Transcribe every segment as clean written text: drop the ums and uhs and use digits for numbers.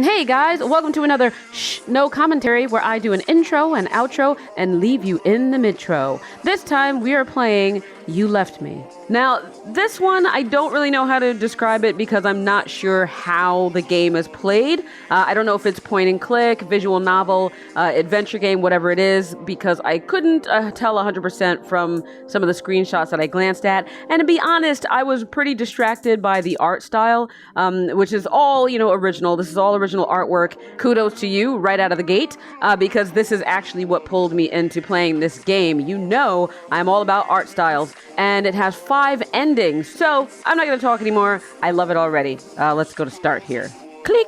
Hey guys, welcome to another No Commentary where I do an intro and outro and leave you in the midtro. This time we are playing You Left Me. Now, this one I don't really know how to describe it because I'm not sure how the game is played. I don't know if it's point and click, visual novel, adventure game, whatever it is, because I couldn't tell 100% from some of the screenshots that I glanced at. And to be honest, I was pretty distracted by the art style, which is all, original. This is all original artwork. Kudos to you right out of the gate, because this is actually what pulled me into playing this game. I'm all about art styles, and it has 5 endings. So I'm not going to talk anymore. I love it already. Let's go to start here. Click.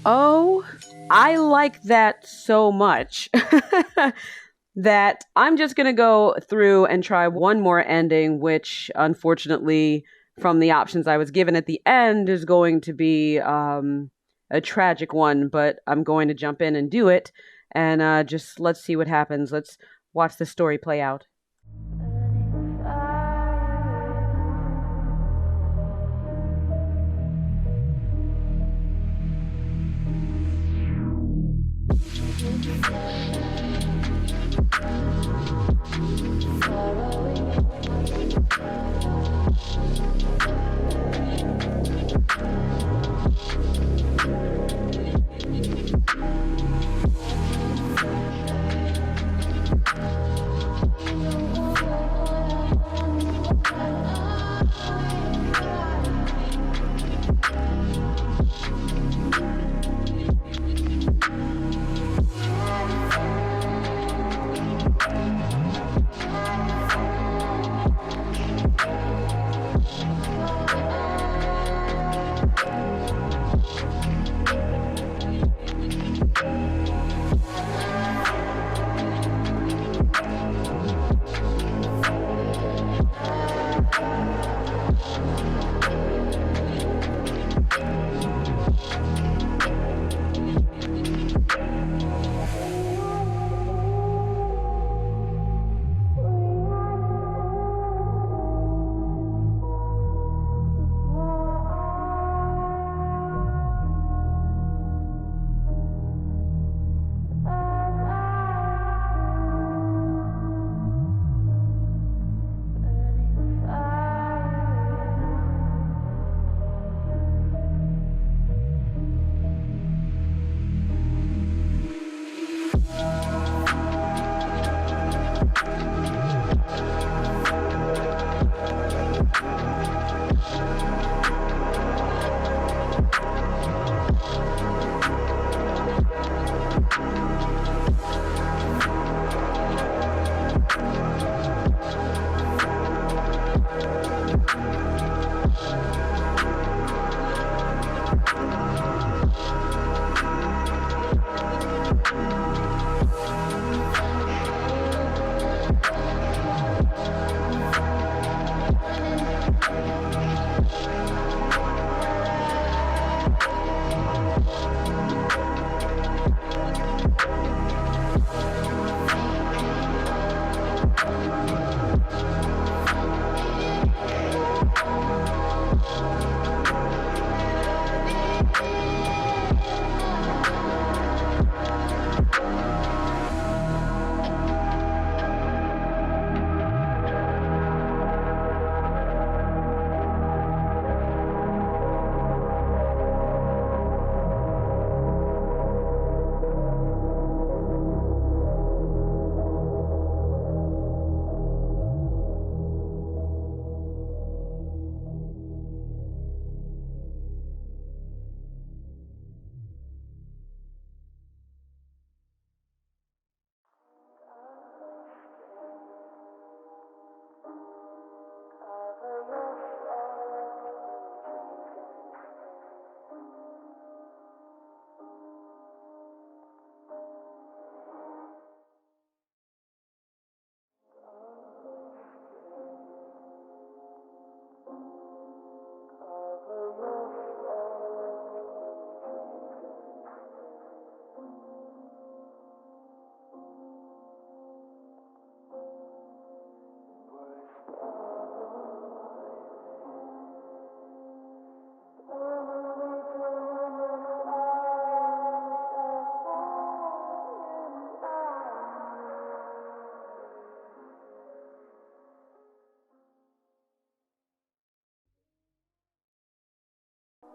Oh, I like that so much that I'm just going to go through and try one more ending, which unfortunately, from the options I was given at the end, is going to be a tragic one, but I'm going to jump in and do it. And just let's see what happens. Let's watch the story play out.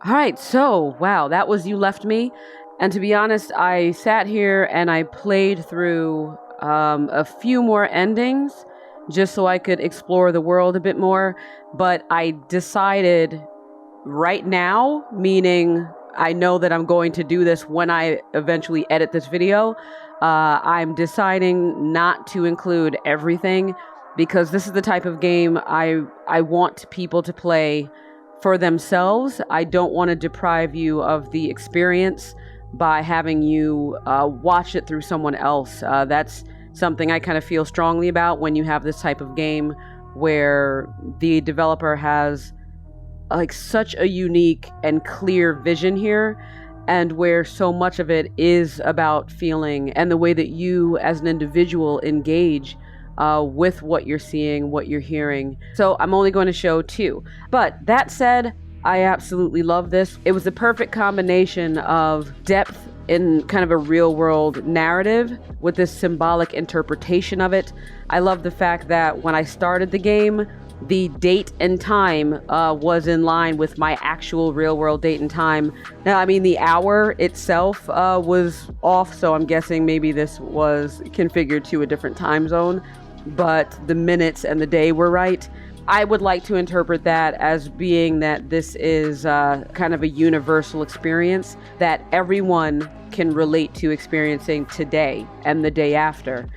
All right, so wow, that was You Left Me. And to be honest, I sat here and I played through a few more endings just so I could explore the world a bit more. But I decided right now, meaning I know that I'm going to do this when I eventually edit this video, I'm deciding not to include everything because this is the type of game I want people to play for themselves. I don't want to deprive you of the experience by having you watch it through someone else. That's something I kind of feel strongly about when you have this type of game where the developer has like such a unique and clear vision here, and where so much of it is about feeling and the way that you as an individual engage with what you're seeing, what you're hearing. So I'm only going to show 2. But that said, I absolutely love this. It was the perfect combination of depth in kind of a real world narrative with this symbolic interpretation of it. I love the fact that when I started the game, the date and time was in line with my actual real world date and time. Now, I mean, the hour itself was off, so I'm guessing maybe this was configured to a different time zone, but the minutes and the day were right. I would like to interpret that as being that this is kind of a universal experience that everyone can relate to experiencing today and the day after,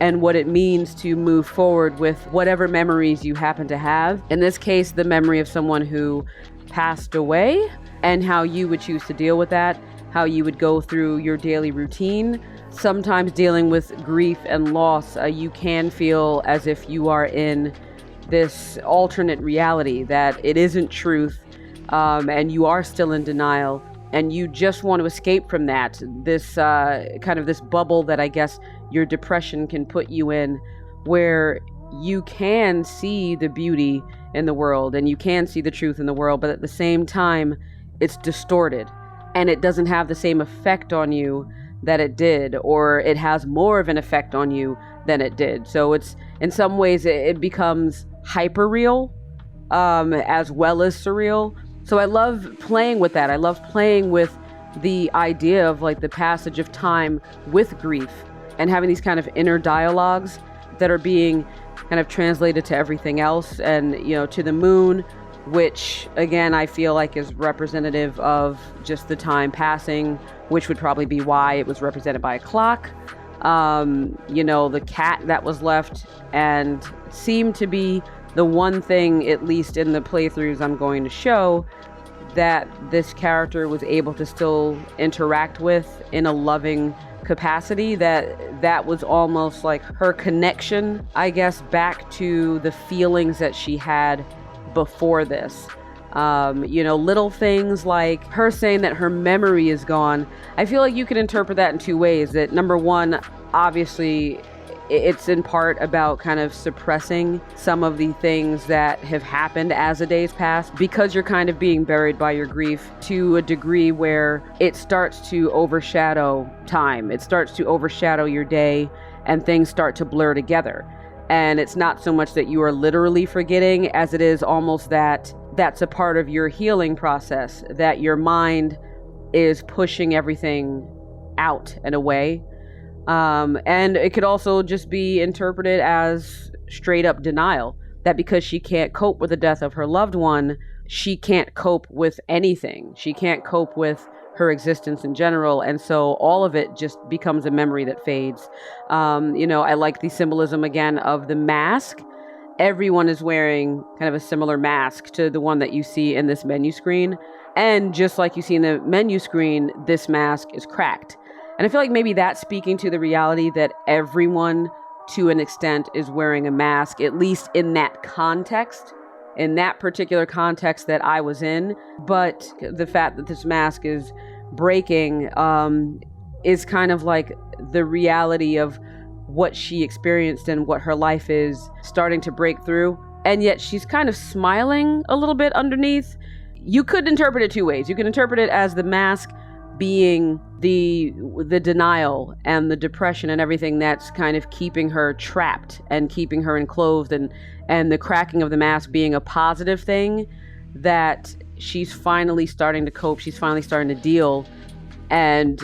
and what it means to move forward with whatever memories you happen to have. In this case, the memory of someone who passed away, and how you would choose to deal with that, how you would go through your daily routine. Sometimes dealing with grief and loss, you can feel as if you are in this alternate reality, that it isn't truth, and you are still in denial, and you just want to escape from that, this kind of this bubble that I guess your depression can put you in, where you can see the beauty in the world and you can see the truth in the world, but at the same time it's distorted and it doesn't have the same effect on you that it did, or it has more of an effect on you than it did. So it's, in some ways, it becomes hyper real as well as surreal. So I love playing with that. I love playing with the idea of like the passage of time with grief and having these kind of inner dialogues that are being kind of translated to everything else, and, you know, to the moon, which again I feel like is representative of just the time passing, which would probably be why it was represented by a clock. You know, the cat that was left and seemed to be the one thing, at least in the playthroughs I'm going to show, that this character was able to still interact with in a loving capacity, that was almost like her connection, I guess, back to the feelings that she had before this. You know, little things like her saying that her memory is gone. I feel like you can interpret that in 2 ways. That number one, obviously, it's in part about kind of suppressing some of the things that have happened as the days pass, because you're kind of being buried by your grief to a degree where it starts to overshadow time. It starts to overshadow your day, and things start to blur together. And it's not so much that you are literally forgetting as it is almost that that's a part of your healing process, that your mind is pushing everything out and away. And it could also just be interpreted as straight up denial, that because she can't cope with the death of her loved one, she can't cope with anything. She can't cope with her existence in general. And so all of it just becomes a memory that fades. You know, I like the symbolism again of the mask. Everyone is wearing kind of a similar mask to the one that you see in this menu screen. And just like you see in the menu screen, this mask is cracked. And I feel like maybe that's speaking to the reality that everyone, to an extent, is wearing a mask, at least in that context, in that particular context that I was in. But the fact that this mask is breaking is kind of like the reality of what she experienced and what her life is starting to break through. And yet she's kind of smiling a little bit underneath. You could interpret it 2 ways. You can interpret it as the mask being the denial and the depression and everything that's kind of keeping her trapped and keeping her enclosed, and the cracking of the mask being a positive thing, that she's finally starting to cope, she's finally starting to deal and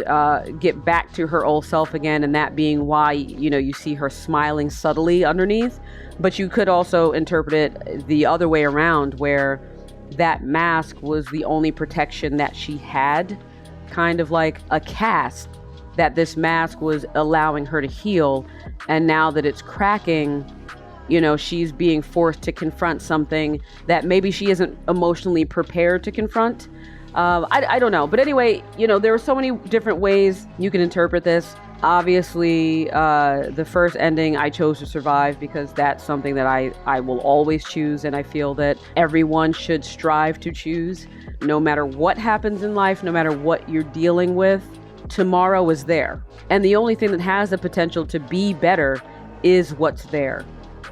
get back to her old self again, and that being why, you know, you see her smiling subtly underneath. But you could also interpret it the other way around, where that mask was the only protection that she had, kind of like a cast that this mask was allowing her to heal. And now that it's cracking, you know, she's being forced to confront something that maybe she isn't emotionally prepared to confront, I don't know. But anyway, there are so many different ways you can interpret this. Obviously, the first ending, I chose to survive because that's something that I will always choose. And I feel that everyone should strive to choose, no matter what happens in life, no matter what you're dealing with. Tomorrow is there. And the only thing that has the potential to be better is what's there.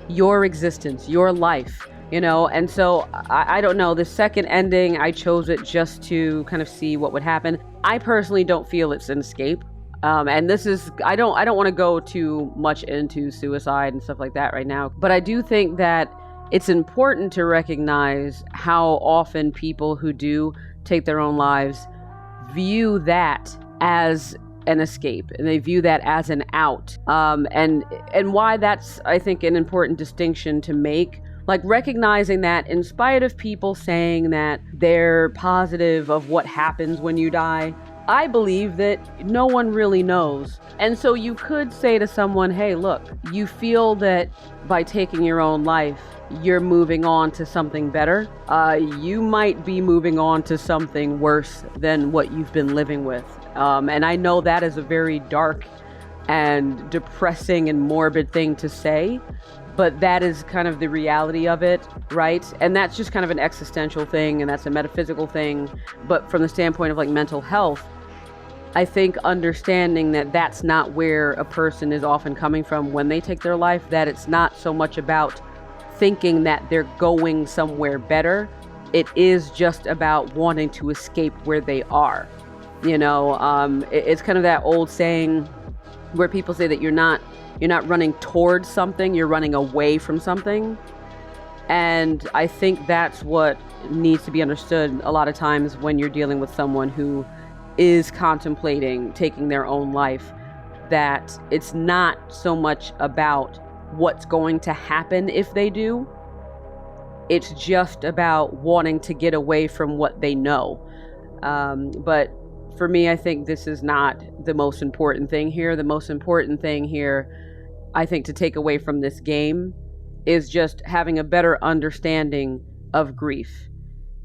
Your existence, your life, And so I don't know. The second ending, I chose it just to kind of see what would happen. I personally don't feel it's an escape. And this is, I don't want to go too much into suicide and stuff like that right now. But I do think that it's important to recognize how often people who do take their own lives view that as an escape, and they view that as an out. And why that's, I think, an important distinction to make. Like recognizing that in spite of people saying that they're positive of what happens when you die, I believe that no one really knows. And so you could say to someone, hey, look, you feel that by taking your own life, you're moving on to something better. You might be moving on to something worse than what you've been living with. And I know that is a very dark and depressing and morbid thing to say, but that is kind of the reality of it, right? And that's just kind of an existential thing, and that's a metaphysical thing. But from the standpoint of like mental health, I think understanding that that's not where a person is often coming from when they take their life, that it's not so much about thinking that they're going somewhere better. It is just about wanting to escape where they are. It's kind of that old saying where people say that you're not running towards something, you're running away from something. And I think that's what needs to be understood a lot of times when you're dealing with someone who is contemplating taking their own life, that it's not so much about what's going to happen if they do. It's just about wanting to get away from what they know. But for me, I think this is not the most important thing here. The most important thing here, I think, to take away from this game is just having a better understanding of grief.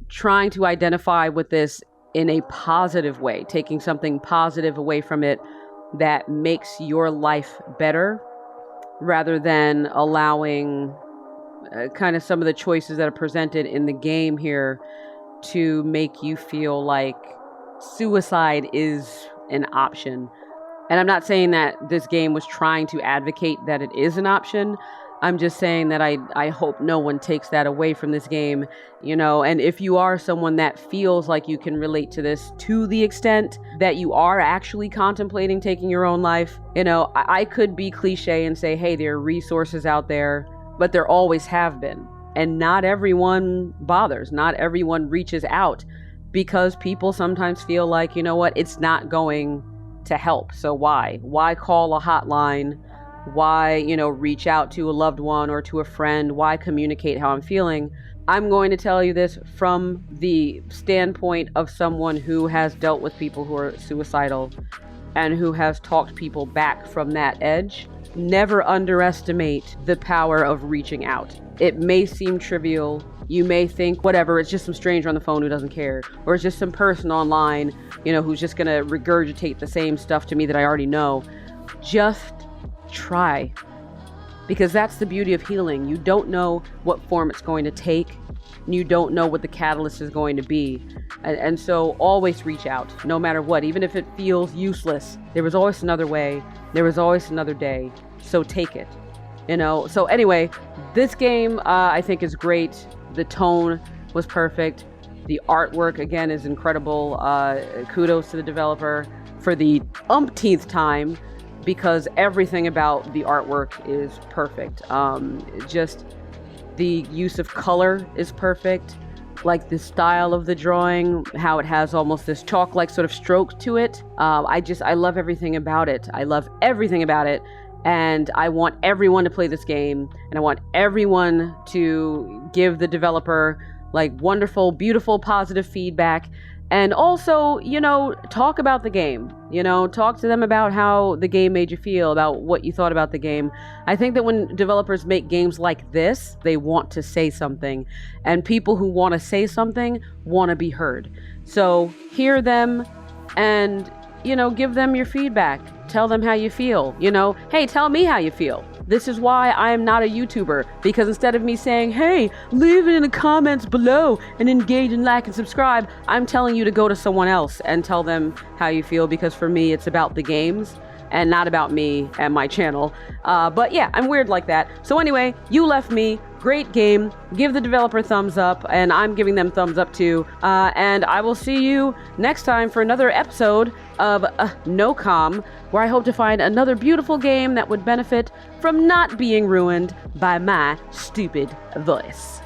Trying to identify with this in a positive way, taking something positive away from it that makes your life better, rather than allowing kind of some of the choices that are presented in the game here to make you feel like suicide is an option. And I'm not saying that this game was trying to advocate that it is an option. I'm just saying that I hope no one takes that away from this game, and if you are someone that feels like you can relate to this to the extent that you are actually contemplating taking your own life, I could be cliche and say, hey, there are resources out there, but there always have been. And not everyone bothers, not everyone reaches out, because people sometimes feel like, it's not going to help. So why call a hotline? Why, reach out to a loved one or to a friend? Why communicate how I'm feeling? I'm going to tell you this from the standpoint of someone who has dealt with people who are suicidal and who has talked people back from that edge. Never underestimate the power of reaching out. It may seem trivial. You may think, whatever, it's just some stranger on the phone who doesn't care. Or it's just some person online, who's just going to regurgitate the same stuff to me that I already know. Just try. Because that's the beauty of healing. You don't know what form it's going to take. You don't know what the catalyst is going to be. And so always reach out, no matter what. Even if it feels useless, there was always another way. There was always another day. So take it. So anyway, this game I think is great. The tone was perfect. The artwork, again, is incredible. Kudos to the developer for the umpteenth time, because everything about the artwork is perfect. Just the use of color is perfect. Like the style of the drawing, how it has almost this chalk-like sort of stroke to it. I love everything about it. I love everything about it. And I want everyone to play this game, and I want everyone to give the developer like wonderful, beautiful, positive feedback, And also, talk about the game. Talk to them about how the game made you feel, about what you thought about the game. I think that when developers make games like this, they want to say something. And people who want to say something want to be heard. So hear them and, give them your feedback. Tell them how you feel. Hey, tell me how you feel. This is why I am not a YouTuber, because instead of me saying, hey, leave it in the comments below and engage and like and subscribe, I'm telling you to go to someone else and tell them how you feel, because for me, it's about the games and not about me and my channel. But yeah, I'm weird like that. So anyway, You Left Me, great game. Give the developer thumbs up, and I'm giving them thumbs up too. And I will see you next time for another episode of NOCOM, where I hope to find another beautiful game that would benefit from not being ruined by my stupid voice.